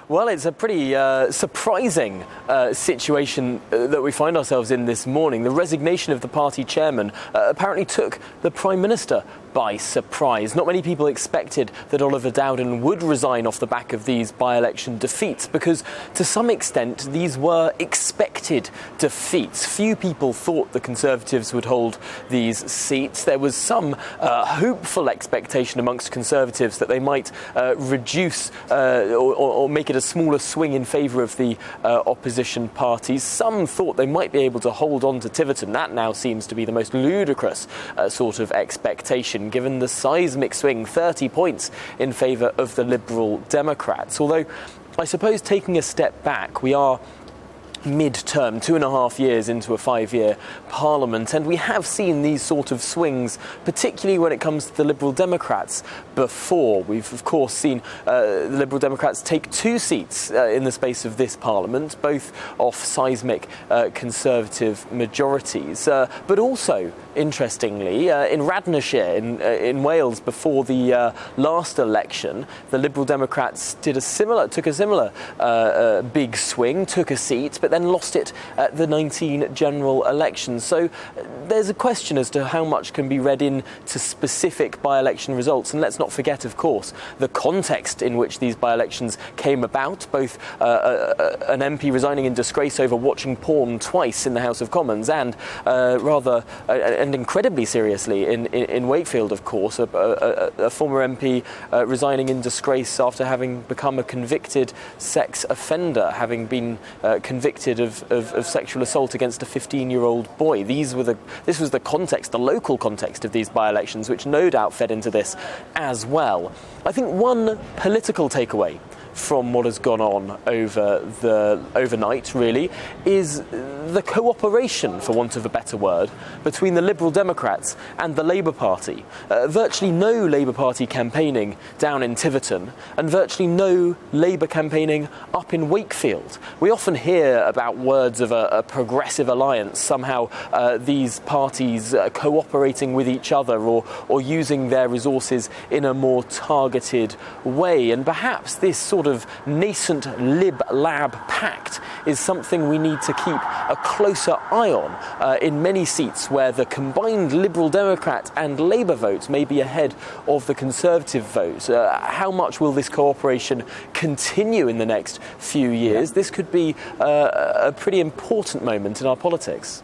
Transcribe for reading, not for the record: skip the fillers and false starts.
Well, it's a pretty surprising situation that we find ourselves in this morning. The resignation of the party chairman apparently took the Prime Minister by surprise. Not many people expected that Oliver Dowden would resign off the back of these by-election defeats because, to some extent, these were expected defeats. Few people thought the Conservatives would hold these seats. There was some hopeful expectation amongst Conservatives that they might reduce or make it a smaller swing in favour of the opposition parties. Some thought they might be able to hold on to Tiverton. That now seems to be the most ludicrous sort of expectation, given the seismic swing, 30 points in favour of the Liberal Democrats. Although, I suppose taking a step back, we are mid-term, 2.5 years into a 5-year parliament, and we have seen these sort of swings, particularly when it comes to the Liberal Democrats, before. We've, of course, seen the Liberal Democrats take 2 seats in the space of this parliament, both off seismic Conservative majorities. But also, interestingly, in Radnorshire, in Wales, before the last election, the Liberal Democrats took a similar big swing, took a seat, but then lost it at the 19 general elections. So there's a question as to how much can be read into specific by-election results. And let's not forget, of course, the context in which these by-elections came about, both an MP resigning in disgrace over watching porn twice in the House of Commons and and incredibly seriously in Wakefield, of course, a former MP resigning in disgrace after having become a convicted sex offender, having been convicted of sexual assault against a 15-year-old boy. This was the context, the local context of these by-elections, which no doubt fed into this as well. I think one political takeaway from what has gone on overnight, really, is the cooperation, for want of a better word, between the Liberal Democrats and the Labour Party. Virtually no Labour Party campaigning down in Tiverton, and virtually no Labour campaigning up in Wakefield. We often hear about words of a progressive alliance, somehow these parties cooperating with each other or using their resources in a more targeted way. And perhaps this sort of nascent Lib-Lab pact is something we need to keep a closer eye on in many seats where the combined Liberal Democrat and Labour votes may be ahead of the Conservative votes. How much will this cooperation continue in the next few years? This could be a pretty important moment in our politics.